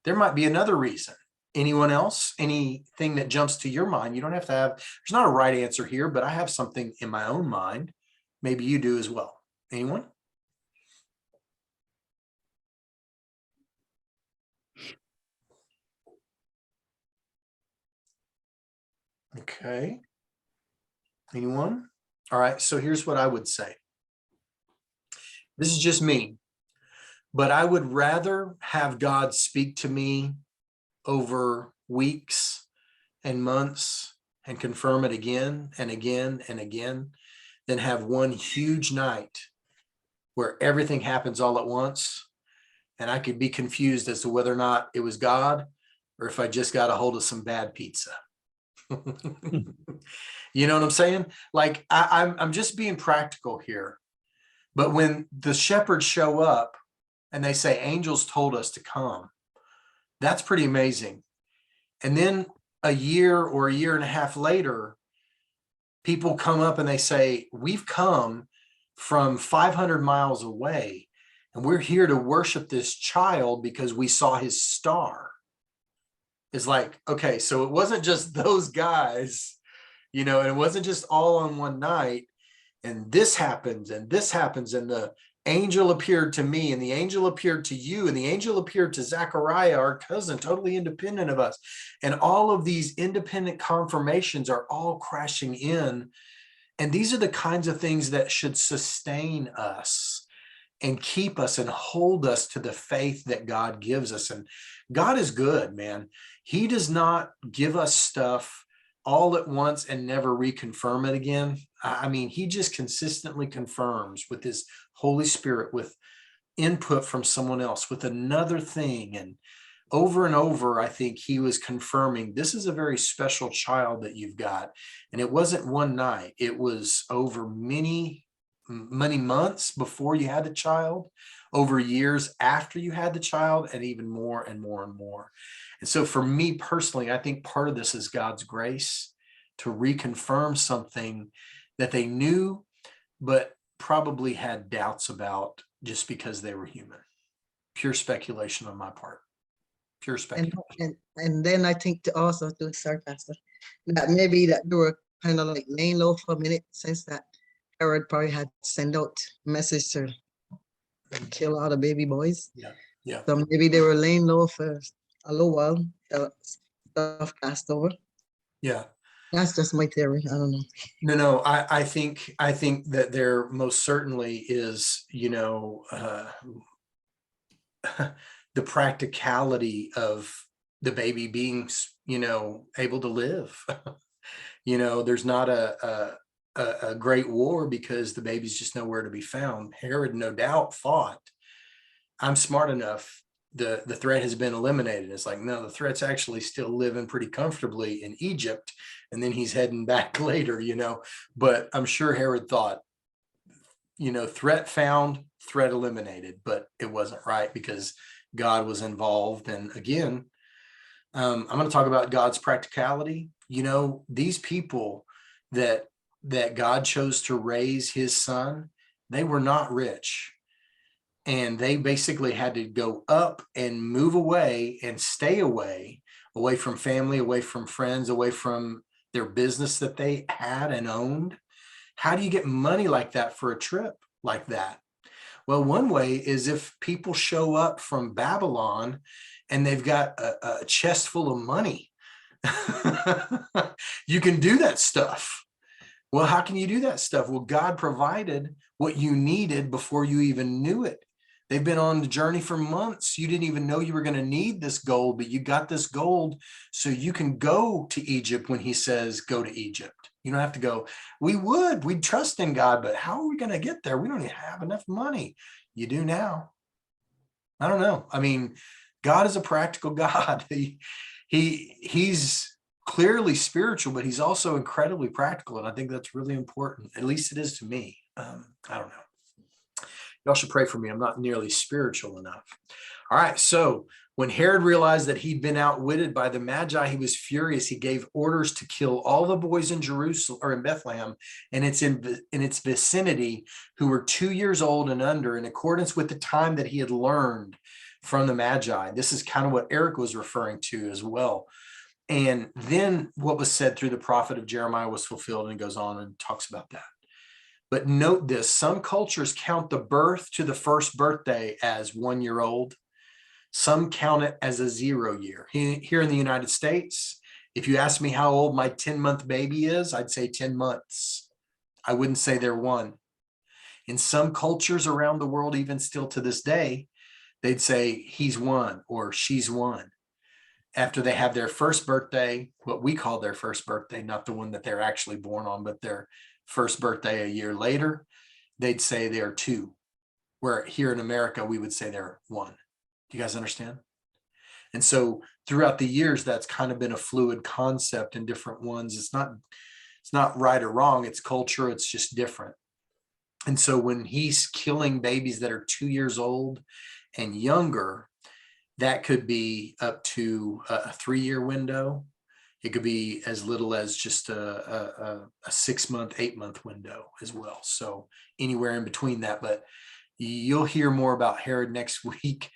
There might be another reason. Anyone else? Anything that jumps to your mind? You don't have to have, there's not a right answer here, but I have something in my own mind. Maybe you do as well. Anyone? Okay. Anyone? All right. So here's what I would say. This is just me, but I would rather have God speak to me over weeks and months and confirm it again and again and again than have one huge night where everything happens all at once. And I could be confused as to whether or not it was God or if I just got a hold of some bad pizza. You know what I'm saying? Like I'm just being practical here. But when the shepherds show up and they say, angels told us to come, that's pretty amazing. And then a year or a year and a half later, people come up and they say, we've come from 500 miles away and we're here to worship this child because we saw his star. It's like, okay, so it wasn't just those guys, you know, and it wasn't just all on one night. And this happens and this happens. And the angel appeared to me and the angel appeared to you and the angel appeared to Zachariah, our cousin, totally independent of us. And all of these independent confirmations are all crashing in. And these are the kinds of things that should sustain us and keep us and hold us to the faith that God gives us. And God is good, man. He does not give us stuff all at once and never reconfirm it again. I mean, he just consistently confirms with his Holy Spirit, with input from someone else, with another thing. And over, I think he was confirming, this is a very special child that you've got. And it wasn't one night. It was over many months before you had the child, over years after you had the child, and even more and more and more. And so for me personally, I think part of this is God's grace to reconfirm something that they knew, but probably had doubts about just because they were human. Pure speculation on my part. Pure And, speculation. and then I think to also do, sorry, Pastor, that maybe that they were kind of like laying low for a minute since that Herod probably had sent out message to kill all the baby boys. Yeah. So maybe they were laying low for a little while till stuff passed over. Yeah. That's just my theory. I don't know. No, I think that there most certainly is, you know, the practicality of the baby being, you know, able to live. You know, there's not a great war because the baby's just nowhere to be found. Herod no doubt thought, I'm smart enough, the threat has been eliminated. It's like, no, the threat's actually still living pretty comfortably in Egypt, and then he's heading back later, you know. But I'm sure Herod thought, you know, threat found, threat eliminated, but it wasn't right because God was involved. And again, I'm going to talk about God's practicality. You know, these people that God chose to raise his son, they were not rich. And they basically had to go up and move away and stay away from family, away from friends, away from their business that they had and owned. How do you get money like that for a trip like that? Well, one way is if people show up from Babylon and they've got a chest full of money. You can do that stuff. Well, how can you do that stuff? Well, God provided what you needed before you even knew it. They've been on the journey for months. You didn't even know you were going to need this gold, but you got this gold so you can go to Egypt when he says, go to Egypt. You don't have to go, we'd trust in God, but how are we going to get there? We don't even have enough money. You do now. I don't know. I mean, God is a practical God. He's clearly spiritual, but he's also incredibly practical. And I think that's really important. At least it is to me. I don't know. Y'all should pray for me. I'm not nearly spiritual enough. All right. So when Herod realized that he'd been outwitted by the Magi, he was furious. He gave orders to kill all the boys in Jerusalem or in Bethlehem and in its vicinity who were 2 years old and under, in accordance with the time that he had learned from the Magi. This is kind of what Eric was referring to as well. And then what was said through the prophet of Jeremiah was fulfilled, and goes on and talks about that. But note this, some cultures count the birth to the first birthday as 1 year old. Some count it as a 0 year. Here in the United States, if you ask me how old my 10-month baby is, I'd say 10 months. I wouldn't say they're 1. In some cultures around the world, even still to this day, they'd say he's 1 or she's 1. After they have their first birthday, what we call their first birthday, not the one that they're actually born on, but their first birthday a year later, they'd say they're 2. Where here in America, we would say they're 1. Do you guys understand? And so throughout the years, that's kind of been a fluid concept in different ones. It's not It's not right or wrong. It's culture. It's just different. And so when he's killing babies that are 2 years old and younger, that could be up to a 3-year window. It could be as little as just a 6-month, 8-month window as well. So anywhere in between that, but you'll hear more about Herod next week.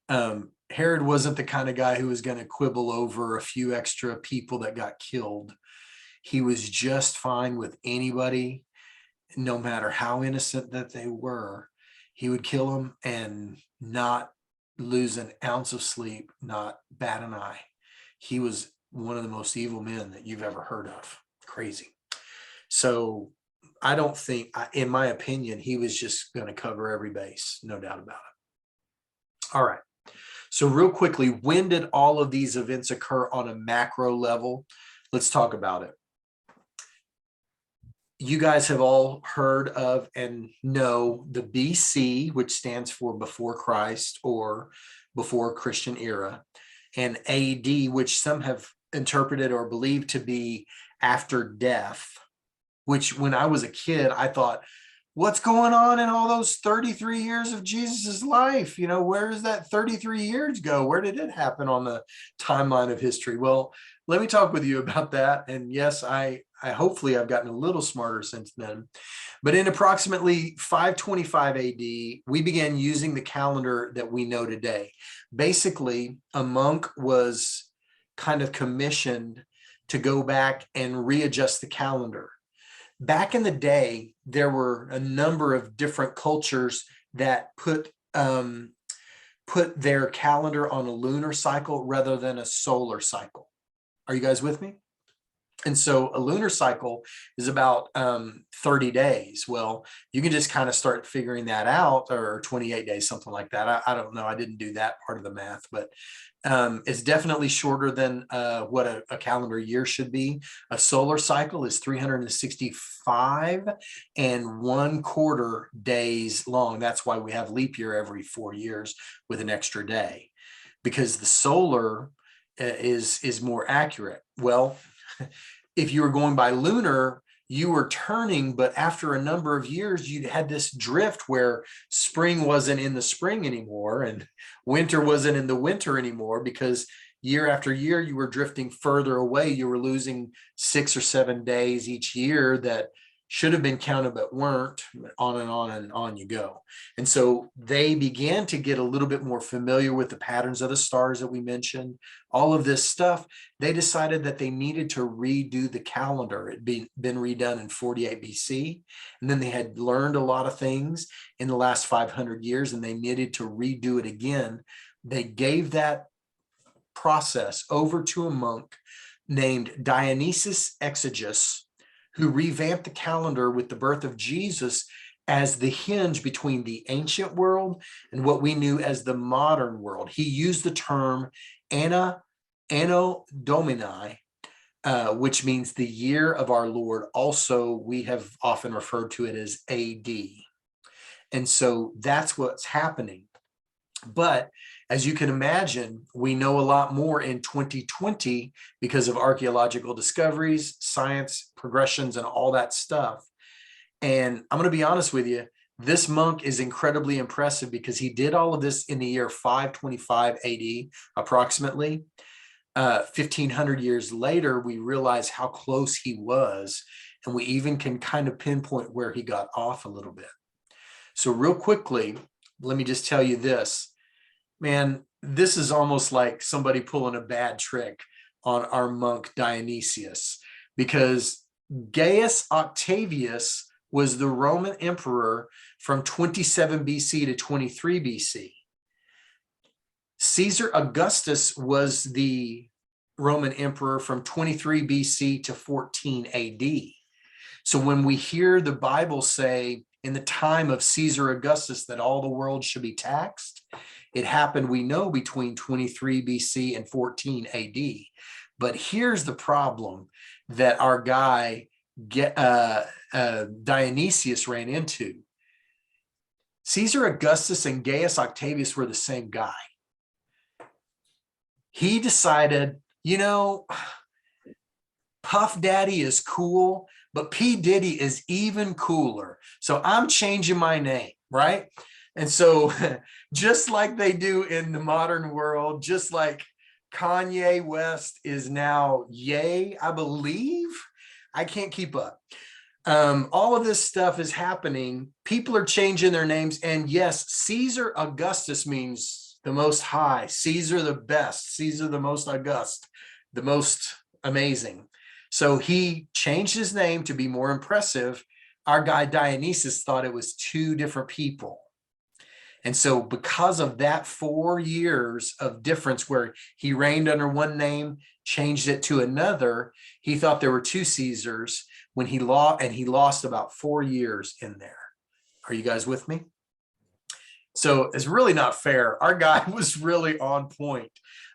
Herod wasn't the kind of guy who was going to quibble over a few extra people that got killed. He was just fine with anybody, no matter how innocent that they were. He would kill them and not lose an ounce of sleep, not bat an eye. He was one of the most evil men that you've ever heard of. Crazy. So I don't think, in my opinion, he was just going to cover every base, no doubt about it. All right. So real quickly, when did all of these events occur on a macro level? Let's talk about it. You guys have all heard of and know the BC, which stands for before Christ or before Christian era, and AD, which some have interpreted or believed to be after death, which when I was a kid, I thought, what's going on in all those 33 years of Jesus's life? You know, where does that 33 years go? Where did it happen on the timeline of history? Well, let me talk with you about that. And yes, I hopefully I've gotten a little smarter since then. But in approximately 525 AD, we began using the calendar that we know today. Basically, a monk was kind of commissioned to go back and readjust the calendar. Back in the day, there were a number of different cultures that put their calendar on a lunar cycle rather than a solar cycle. Are you guys with me? And so a lunar cycle is about 30 days. Well, you can just kind of start figuring that out, or 28 days, something like that. I don't know. I didn't do that part of the math, but it's definitely shorter than what a calendar year should be. A solar cycle is 365 and 1/4 days long. That's why we have leap year every 4 years with an extra day, because the solar is more accurate. Well, if you were going by lunar, you were turning, but after a number of years, you had this drift where spring wasn't in the spring anymore and winter wasn't in the winter anymore, because year after year, you were drifting further away. You were losing 6 or 7 days each year that should have been counted but weren't. On and on you go. And so they began to get a little bit more familiar with the patterns of the stars that we mentioned, all of this stuff. They decided that they needed to redo the calendar. It'd been redone in 48 BC, and then they had learned a lot of things in the last 500 years, and they needed to redo it again. They gave that process over to a monk named Dionysius Exiguus, who revamped the calendar with the birth of Jesus as the hinge between the ancient world and what we knew as the modern world. He used the term Anno Domini, which means the year of our Lord. Also, we have often referred to it as AD. And so that's what's happening. But as you can imagine, we know a lot more in 2020 because of archaeological discoveries, science progressions, and all that stuff. And I'm going to be honest with you, this monk is incredibly impressive because he did all of this in the year 525 AD, approximately. 1,500 years later, we realize how close he was, and we even can kind of pinpoint where he got off a little bit. So real quickly, let me just tell you this. Man, this is almost like somebody pulling a bad trick on our monk Dionysius, because Gaius Octavius was the Roman emperor from 27 BC to 23 BC. Caesar Augustus was the Roman emperor from 23 BC to 14 AD. So when we hear the Bible say in the time of Caesar Augustus that all the world should be taxed, it happened, we know, between 23 BC and 14 AD. But here's the problem that our guy Dionysius ran into. Caesar Augustus and Gaius Octavius were the same guy. He decided, you know, Puff Daddy is cool, but P. Diddy is even cooler. So I'm changing my name, right? And so just like they do in the modern world, just like Kanye West is now Ye, I believe. I can't keep up. All of this stuff is happening. People are changing their names. And yes, Caesar Augustus means the most high, Caesar the best, Caesar the most august, the most amazing. So he changed his name to be more impressive. Our guy Dionysius thought it was two different people. And so because of that 4 years of difference where he reigned under one name, changed it to another, he thought there were two Caesars when he lost about 4 years in there. Are you guys with me? So it's really not fair. Our guy was really on point,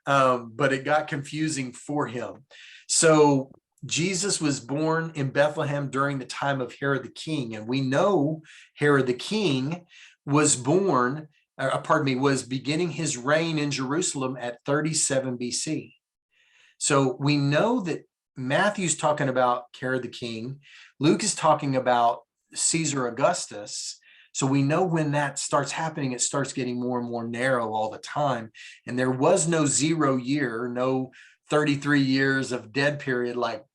but it got confusing for him. So Jesus was born in Bethlehem during the time of Herod the king. And we know Herod the king was was beginning his reign in Jerusalem at 37 BC. So we know that Matthew's talking about Herod the king. Luke is talking about Caesar Augustus. So we know when that starts happening, it starts getting more and more narrow all the time. And there was no 0 year, no 33 years of dead period like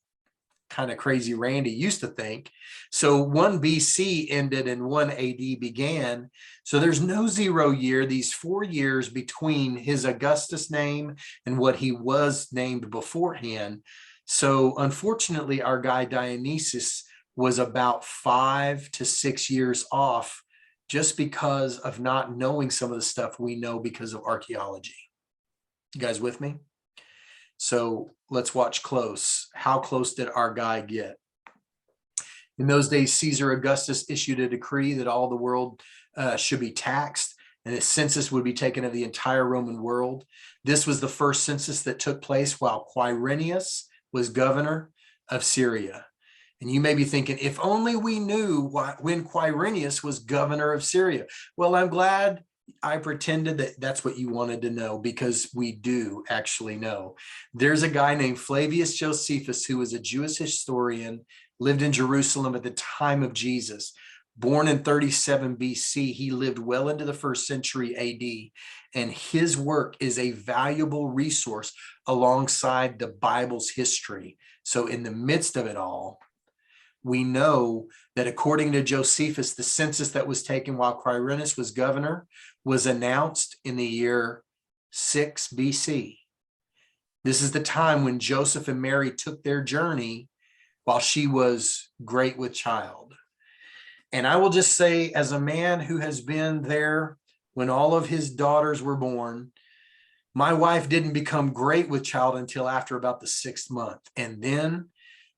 kind of crazy Randy used to think. So 1 BC ended and 1 AD began. So there's no 0 year, these 4 years between his Augustus name and what he was named beforehand. So unfortunately, our guy Dionysius was about 5 to 6 years off just because of not knowing some of the stuff we know because of archaeology. You guys with me? So let's watch close. How close did our guy get? In those days, Caesar Augustus issued a decree that all the world should be taxed, and a census would be taken of the entire Roman world. This was the first census that took place while Quirinius was governor of Syria. And you may be thinking, if only we knew when Quirinius was governor of Syria. Well, I'm glad I pretended that that's what you wanted to know, because we do actually know. There's a guy named Flavius Josephus who was a Jewish historian, lived in Jerusalem at the time of Jesus. Born in 37 BC, he lived well into the 1st century AD, and his work is a valuable resource alongside the Bible's history. So in the midst of it all, we know that according to Josephus, the census that was taken while Quirinius was governor was announced in the year 6 BC. This is the time when Joseph and Mary took their journey while she was great with child. And I will just say, as a man who has been there when all of his daughters were born, my wife didn't become great with child until after about the 6th month. And then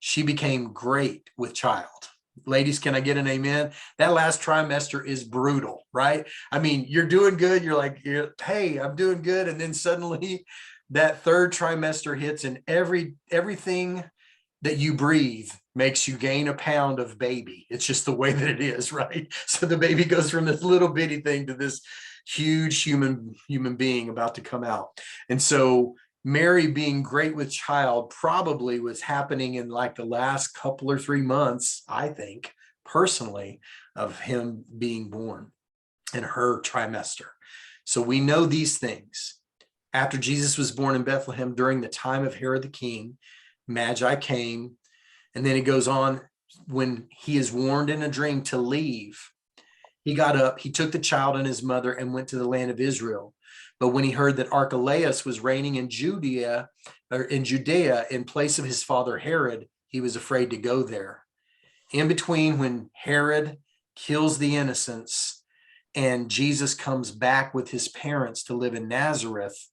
she became great with child. Ladies, can I get an amen? That last trimester is brutal, right? I mean, you're doing good. You're like, hey, I'm doing good. And then suddenly that 3rd trimester hits, and everything that you breathe makes you gain a pound of baby. It's just the way that it is, right? So the baby goes from this little bitty thing to this huge human being about to come out. And so Mary being great with child probably was happening in like the last couple or 3 months, I think, personally, of him being born in her trimester. So we know these things. After Jesus was born in Bethlehem during the time of Herod the king, Magi came, and then it goes on, when he is warned in a dream to leave, he got up, he took the child and his mother and went to the land of Israel. But when he heard that Archelaus was reigning in Judea in place of his father Herod, he was afraid to go there. In between, when Herod kills the innocents and Jesus comes back with his parents to live in Nazareth,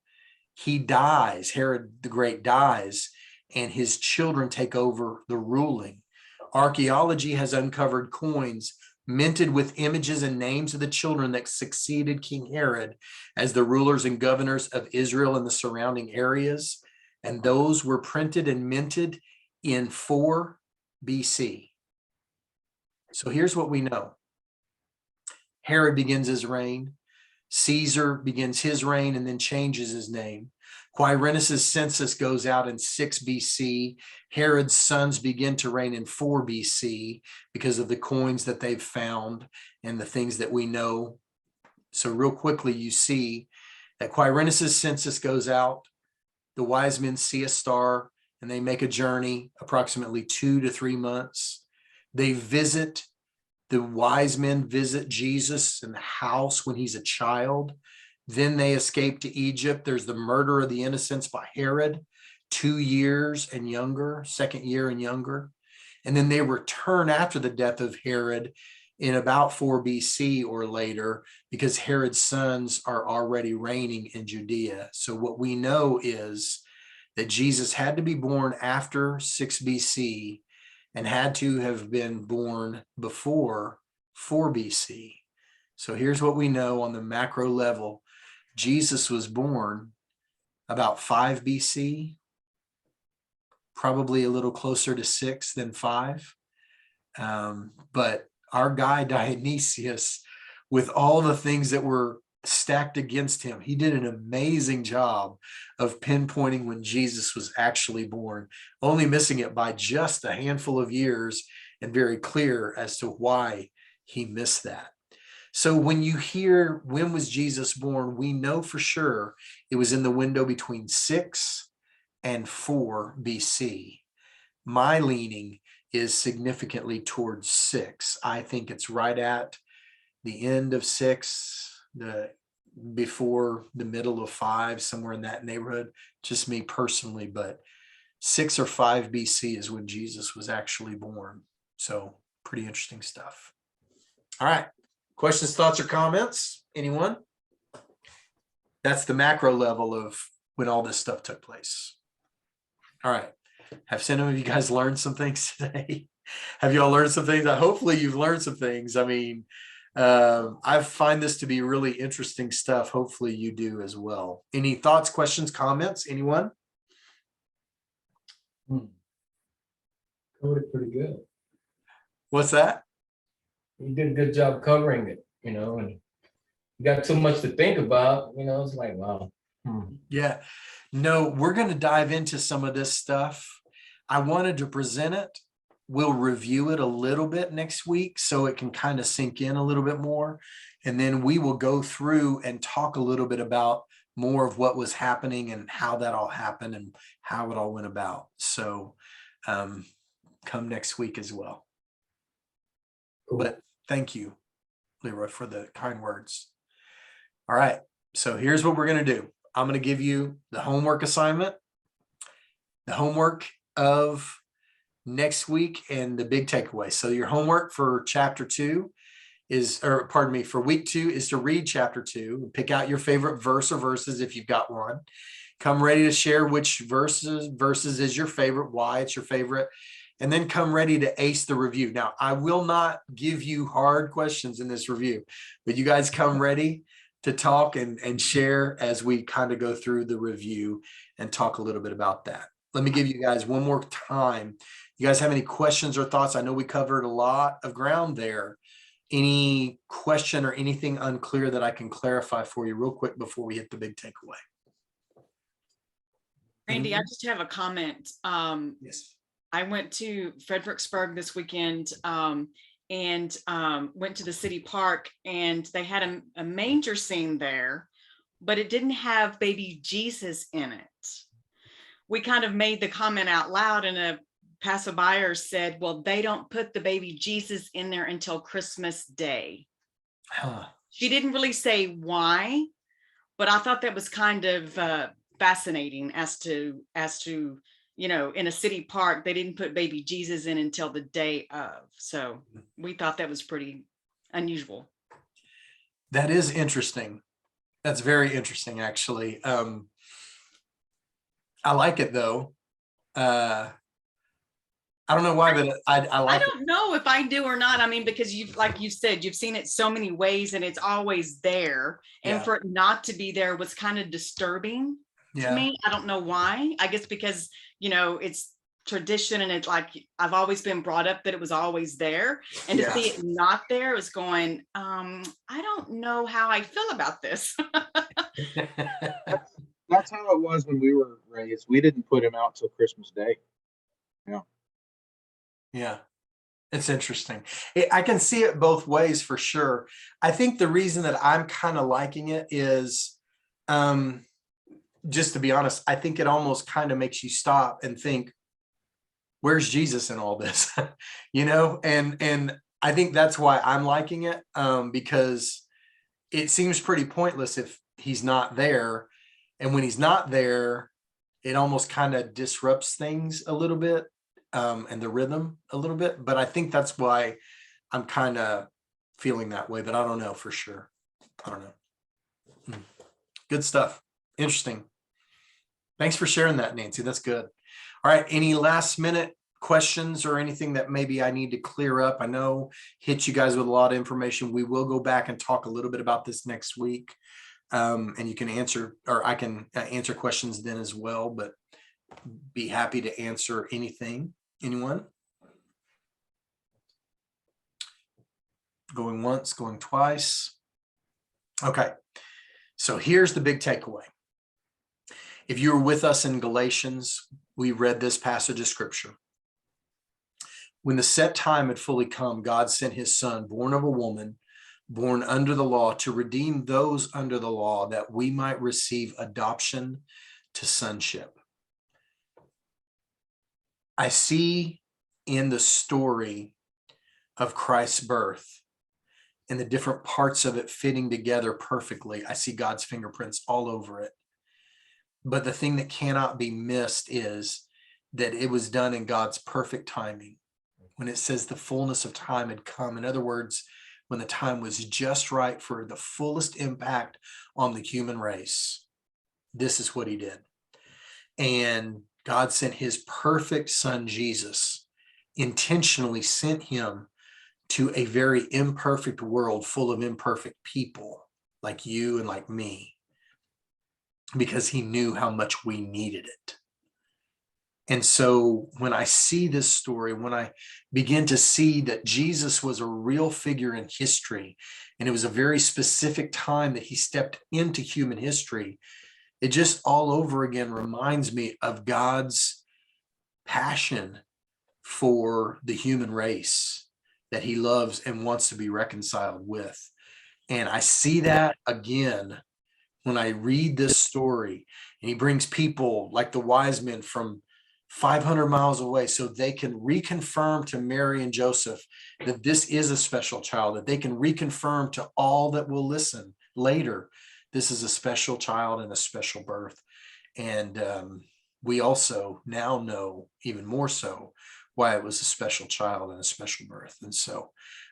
he dies. Herod the Great dies, and his children take over the ruling. Archaeology has uncovered coins minted with images and names of the children that succeeded King Herod as the rulers and governors of Israel and the surrounding areas. And those were printed and minted in 4 BC. So here's what we know. Herod begins his reign. Caesar begins his reign and then changes his name. Quirinius's census goes out in 6 BC. Herod's sons begin to reign in 4 BC because of the coins that they've found and the things that we know. So real quickly, you see that Quirinius's census goes out. The wise men see a star and they make a journey approximately 2 to 3 months. They visit, the wise men visit Jesus in the house when he's a child. Then they escape to Egypt. There's the murder of the innocents by Herod, 2 years and younger, 2nd year and younger. And then they return after the death of Herod in about 4 BC or later, because Herod's sons are already reigning in Judea. So what we know is that Jesus had to be born after 6 BC and had to have been born before 4 BC. So here's what we know on the macro level. Jesus was born about 5 BC, probably a little closer to 6 than 5. But our guy Dionysius, with all the things that were stacked against him, he did an amazing job of pinpointing when Jesus was actually born, only missing it by just a handful of years, and very clear as to why he missed that. So when you hear when was Jesus born, we know for sure it was in the window between 6 and 4 BC. My leaning is significantly towards 6. I think it's right at the end of 6, before the middle of 5, somewhere in that neighborhood. Just me personally, but 6 or 5 BC is when Jesus was actually born. So pretty interesting stuff. All right. Questions, thoughts, or comments? Anyone? That's the macro level of when all this stuff took place. All right. Have some of you guys learned some things today? Have you all learned some things? Hopefully you've learned some things. I mean, I find this to be really interesting stuff. Hopefully you do as well. Any thoughts, questions, comments? Anyone? Covered it pretty good. What's that? You did a good job covering it, and you got too much to think about, it's like, wow. Yeah. No, we're going to dive into some of this stuff. I wanted to present it. We'll review it a little bit next week so it can kind of sink in a little bit more. And then we will go through and talk a little bit about more of what was happening and how that all happened and how it all went about. So come next week as well. Cool. But thank you, Leroy, for the kind words. All right. So here's what we're going to do. I'm going to give you the homework assignment, the homework of next week, and the big takeaway. So your homework for chapter 2 is, or pardon me, for week 2 is to read chapter 2, pick out your favorite verse or verses if you've got one. Come ready to share which verses is your favorite, why it's your favorite, and then come ready to ace the review. Now, I will not give you hard questions in this review, but you guys come ready to talk and share as we kind of go through the review and talk a little bit about that. Let me give you guys one more time. You guys have any questions or thoughts? I know we covered a lot of ground there. Any question or anything unclear that I can clarify for you real quick before we hit the big takeaway? Randy, I just have a comment. Yes. I went to Fredericksburg this weekend and went to the city park, and they had a manger scene there, but it didn't have baby Jesus in it. We kind of made the comment out loud, and a passerby said, well, they don't put the baby Jesus in there until Christmas Day. Huh. She didn't really say why, but I thought that was kind of fascinating as to in a city park, they didn't put baby Jesus in until the day of. So we thought that was pretty unusual. That is interesting. That's very interesting, actually. I like it though. I don't know why, but I like I don't know if I do or not. I mean, because like you said, you've seen it so many ways and it's always there. And Yeah. for it not to be there was kind of disturbing to me. I don't know why. I guess because, it's tradition, and it's like I've always been brought up that it was always there, and Yeah. to see it not there was going, I don't know how I feel about this. That's how it was when we were raised. We didn't put him out till Christmas Day. Yeah, it's interesting. I can see it both ways for sure. I think the reason that I'm kind of liking it is, just to be honest, I think it almost kind of makes you stop and think, where's Jesus in all this? You know, and I think that's why I'm liking it, because it seems pretty pointless if he's not there. And when he's not there, it almost kind of disrupts things a little bit, and the rhythm a little bit. But I think that's why I'm kind of feeling that way, but I don't know for sure. I don't know. Good stuff. Interesting. Thanks for sharing that, Nancy. That's good. All right. Any last minute questions or anything that maybe I need to clear up? I know hit you guys with a lot of information. We will go back and talk a little bit about this next week. And you can answer, or I can answer questions then as well, but be happy to answer anything. Anyone? Going once, going twice. Okay. So here's the big takeaway. If you were with us in Galatians, we read this passage of scripture. When the set time had fully come, God sent his son, born of a woman, born under the law, to redeem those under the law, that we might receive adoption to sonship. I see in the story of Christ's birth and the different parts of it fitting together perfectly, I see God's fingerprints all over it. But the thing that cannot be missed is that it was done in God's perfect timing. When it says the fullness of time had come, in other words, when the time was just right for the fullest impact on the human race, this is what he did. And God sent his perfect son, Jesus, intentionally sent him to a very imperfect world full of imperfect people like you and like me, because he knew how much we needed it. And so when I see this story, when I begin to see that Jesus was a real figure in history, and it was a very specific time that he stepped into human history, it just all over again reminds me of God's passion for the human race that he loves and wants to be reconciled with. And I see that again when I read this story, and he brings people like the wise men from 500 miles away so they can reconfirm to Mary and Joseph that this is a special child, that they can reconfirm to all that will listen later, this is a special child and a special birth. And we also now know even more so why it was a special child and a special birth. And so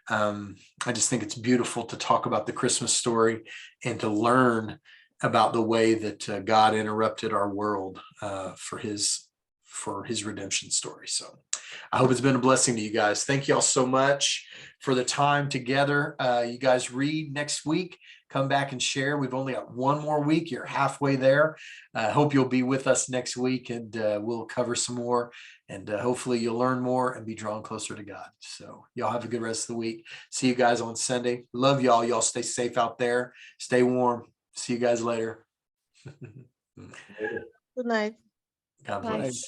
I just think it's beautiful to talk about the Christmas story and to learn about the way that God interrupted our world for his redemption story. So I hope it's been a blessing to you guys. Thank you all so much for the time together. You guys read next week, come back and share. We've only got one more week. You're halfway there. I hope you'll be with us next week, and we'll cover some more, and hopefully you'll learn more and be drawn closer to God. So y'all have a good rest of the week. See you guys on Sunday. Love y'all. Y'all stay safe out there. Stay warm. See you guys later. Good night. God Bye. bless.